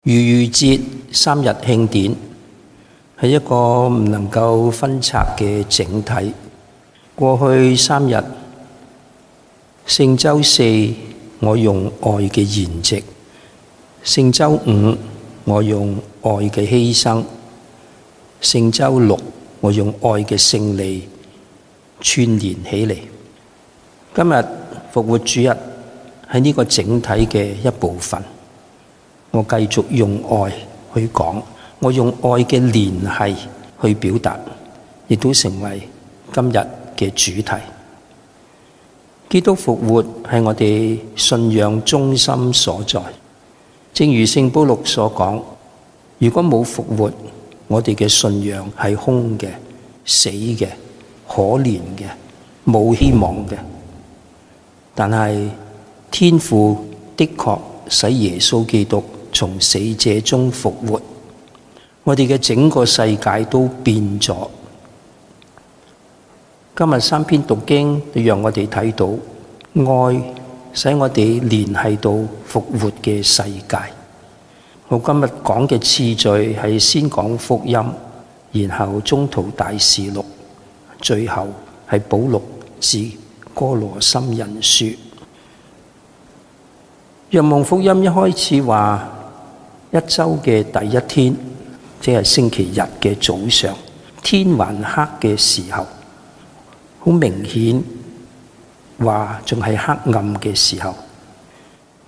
逾越節3日慶典係一個唔能夠分拆嘅整體。過去3日，聖週4我用愛嘅筵席，聖週5我用愛嘅犧牲，聖週6我用愛嘅勝利串連起嚟。今日復活主日係呢個整體嘅一部分。我繼續用愛去講，我用愛嘅聯繫去表達，亦都成為今日嘅主題。基督復活係我哋信仰中心所在。正如聖保祿所講，如果冇復活，我哋嘅信仰係空嘅、死嘅、可憐嘅、冇希望嘅。但係天父的確使耶穌基督從死者中復活，我哋嘅整個世界都變咗。今日3篇讀經讓我哋睇到愛使我哋聯繫到復活嘅世界。我今日講嘅次序係先講福音，然後宗徒大事錄，最後係保祿致哥羅森人書。若望福音一開始話一周嘅第一天，即係星期日嘅早上，天還黑嘅時候，好明顯話仲係黑暗嘅時候。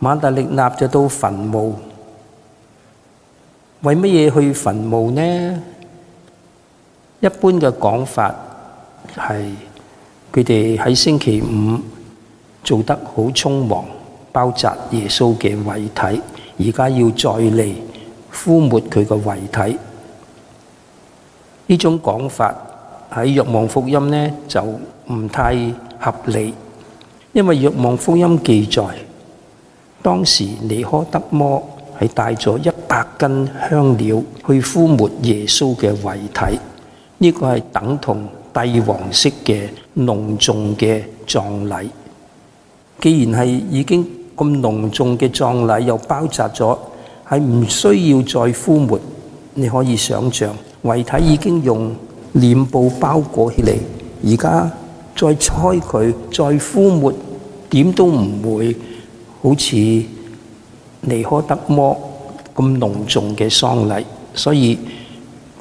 馬達力納就到墳墓，為乜嘢去墳墓呢？一般嘅講法係佢哋喺星期5做得好匆忙，包紮耶穌嘅遺體，而家要再嚟敷抹佢個遺體。呢種講法喺若望福音呢就唔太合理，因為若望福音記載當時尼苛德摩係帶咗100斤香料去敷抹耶穌嘅遺體，呢個係等同帝王式嘅隆重嘅葬禮。既然係已經咁隆重嘅葬禮，又包紮咗，係唔需要再敷抹。你可以想象遺體已經用殮布包裹起嚟，而家再拆佢再敷抹，點都唔會好似尼苛德摩咁隆重嘅喪禮。所以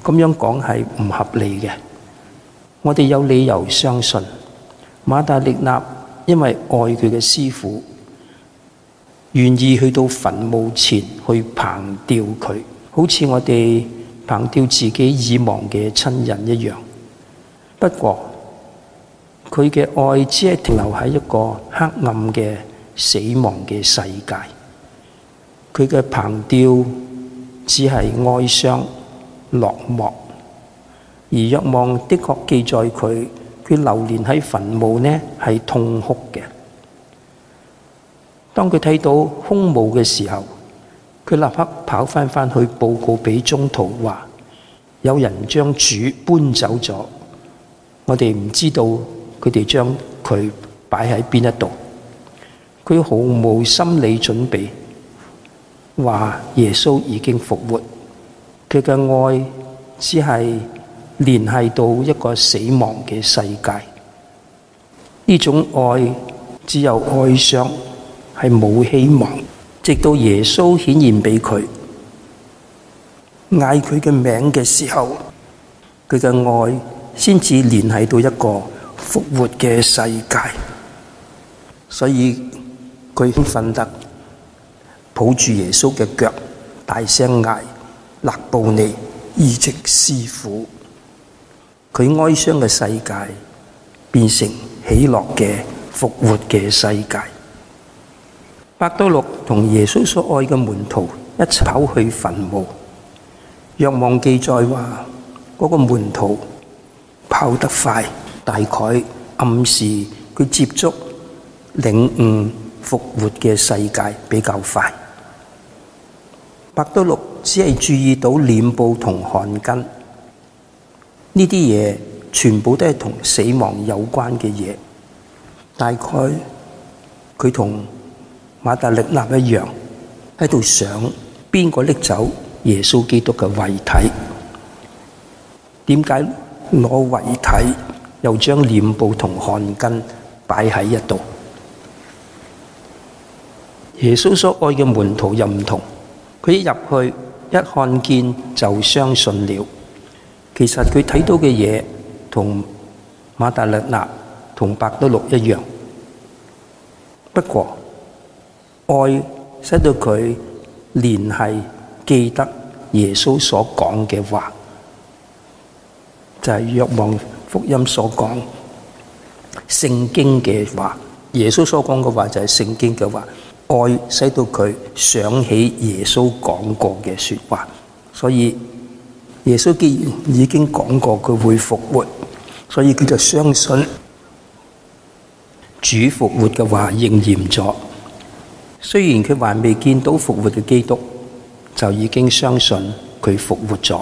咁樣講係唔合理嘅。我哋有理由相信馬達力納因為愛佢嘅師父，願意去到墳墓前去憑吊佢，好似我哋憑吊自己已亡嘅親人一樣。不過佢嘅愛只係停留喺一個黑暗嘅死亡嘅世界，佢嘅憑吊只係哀傷落寞。而若望的確記載佢流連喺墳墓呢係痛哭嘅。當佢睇到空墓嘅時候，佢立刻跑翻去報告俾宗徒話，有人將主搬走咗，我哋唔知道佢哋將佢擺喺邊一度。佢毫無心理準備，話耶穌已經復活。佢嘅愛只係聯繫到一個死亡嘅世界。呢種愛只有哀傷，係冇希望。直到耶穌顯現俾佢，嗌佢嘅名嘅時候，佢嘅愛先至聯繫到一個復活嘅世界。所以佢興奮得抱住耶穌嘅腳，大聲嗌勒布尼，意即師傅。佢哀傷嘅世界變成喜樂嘅復活嘅世界。伯多祿同耶穌所愛嘅門徒一齊跑去墳墓。若望記載話，嗰個門徒跑得快，大概暗示佢接觸領悟復活嘅世界比較快。伯多祿只係注意到殮布同汗巾，呢啲嘢全部都係同死亡有關嘅嘢。大概佢同馬達力納一樣，喺度想邊個拎走耶穌基督嘅遺體？點解攞遺體又將臉布同汗巾擺喺一度？耶穌所愛嘅門徒又唔同，佢一入去一看見就相信了。其實佢睇到嘅嘢同馬達肋納同伯多祿一樣，不過愛使到佢連係記得耶穌所講嘅話，就係若望福音所講聖經嘅話。耶穌所講嘅話就係聖經嘅話，愛使到佢想起耶穌講過嘅說話。所以耶穌既然已經講過佢會復活，所以佢就相信主復活嘅話應驗咗。雖然佢還未見到復活嘅基督，就已經相信佢復活咗。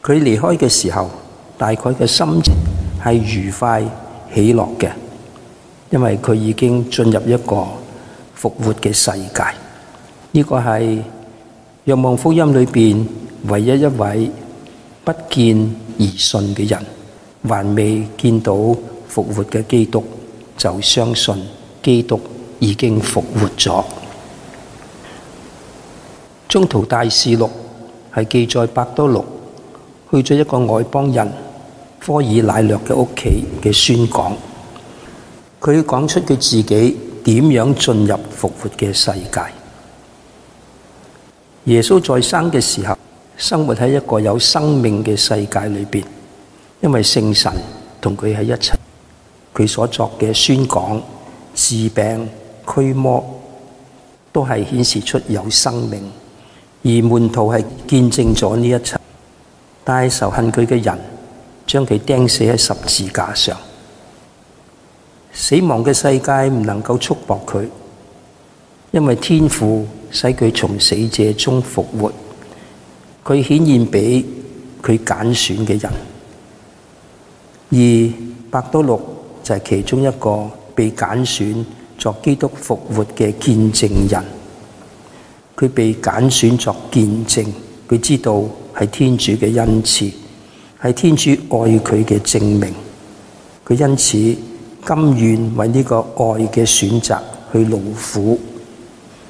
佢離開嘅時候，大概嘅心情係愉快喜樂嘅，因為佢已經進入一個復活嘅世界。呢個係若望福音裏邊唯一一位不見而信嘅人，還未見到復活嘅基督，就相信基督已經復活咗。宗徒大事錄係記載伯多祿去咗一個外邦人科爾乃略嘅屋企嘅宣講，佢講出佢自己點樣進入復活嘅世界。耶穌在生嘅時候，生活喺一個有生命嘅世界裏邊，因為聖神同佢喺一齊。佢所作嘅宣講、治病、驅魔，都係顯示出有生命，而門徒係見證咗呢一切。但係仇恨佢嘅人將佢釘死喺十字架上。死亡嘅世界唔能夠束縛佢，因為天父使佢從死者中復活。佢顯現俾佢揀選嘅人，而伯多祿就係其中一個被揀選作基督復活嘅見證人。佢被揀選作見證，佢知道係天主嘅恩賜，係天主愛佢嘅證明。佢因此甘願為呢個愛嘅選擇去勞苦，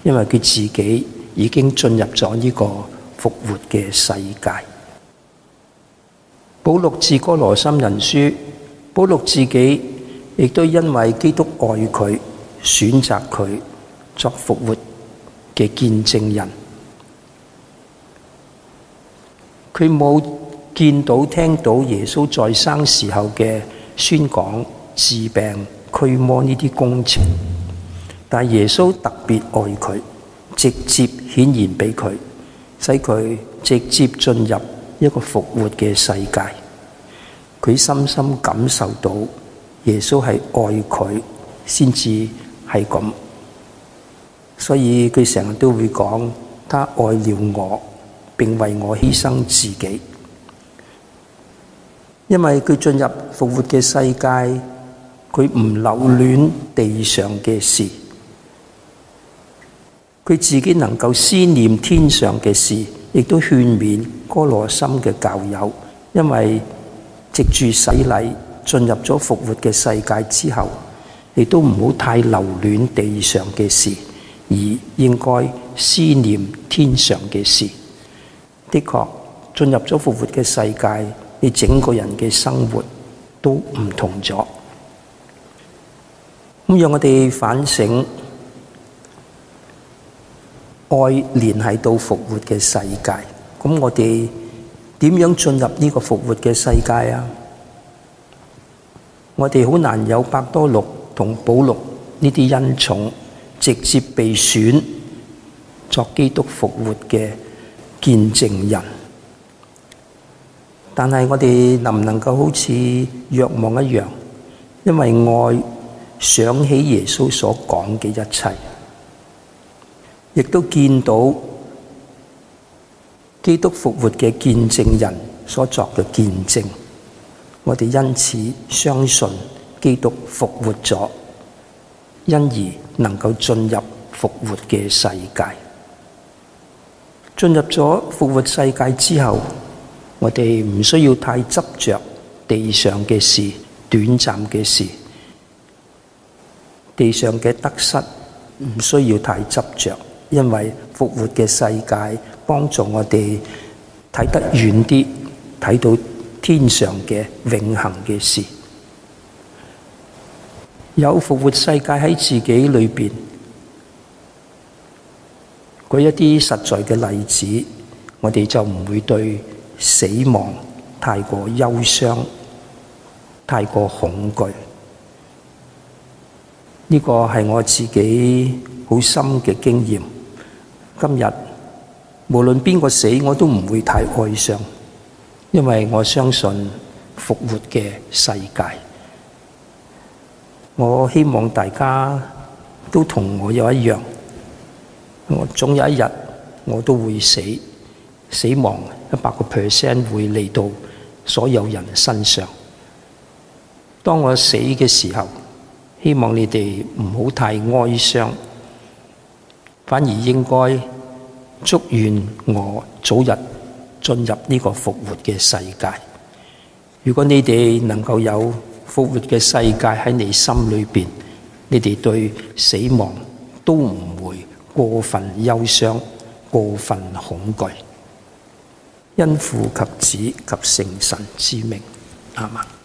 因為佢自己已經進入咗呢個復活嘅世界。保祿致哥羅森人書，保祿自己亦都因為基督愛佢，選擇佢作復活嘅見證人。佢冇見到聽到耶穌在生時候嘅宣講、治病、驅魔呢啲工程，但耶穌特別愛佢，直接顯現俾佢，使佢直接進入一個復活嘅世界。佢深深感受到耶穌係愛佢先至係咁，所以佢成日都會講，他愛了我，並為我犧牲自己。因為佢進入復活嘅世界，佢唔留戀地上嘅事，佢自己能夠思念天上嘅事，亦都勸勉哥羅森嘅教友，因為藉住洗禮進入咗復活嘅世界之後，亦都唔好太留戀地上嘅事，而應該思念天上嘅事。的確，進入咗復活嘅世界，你整個人嘅生活都唔同咗。咁讓我哋反省，愛聯繫到復活嘅世界。咁我哋點樣進入呢個復活嘅世界啊？我哋好難有伯多祿同保祿呢啲恩寵，直接被選作基督復活嘅見證人。但係我哋能唔能夠好似若望一樣，因為愛想起耶穌所講嘅一切，亦都見到基督復活嘅見證人所作嘅見證，我哋因此相信基督復活咗，因而能夠進入復活嘅世界。進入咗復活世界之後，我哋唔需要太執着地上嘅事、短暫嘅事，地上嘅得失唔需要太執着，因為復活嘅世界幫助我哋睇得遠啲，睇到天上嘅永恆嘅事。有復活世界喺自己裏邊，舉一啲實在嘅例子，我哋就唔會對死亡太過憂傷、太過恐懼。呢個係我自己好深嘅經驗。今日無論邊個死，我都唔會太哀傷，因為我相信復活嘅世界。我希望大家都同我有一樣，我總有一日我都會死，死亡100% 會嚟到所有人身上。當我死嘅時候，希望你哋唔好太哀傷，反而應該祝願我早日進入呢個復活嘅世界。如果你哋能夠有復活嘅世界喺你心裏邊，你哋對死亡都唔會過分憂傷、過分恐懼。因父及子及聖神之名，阿們。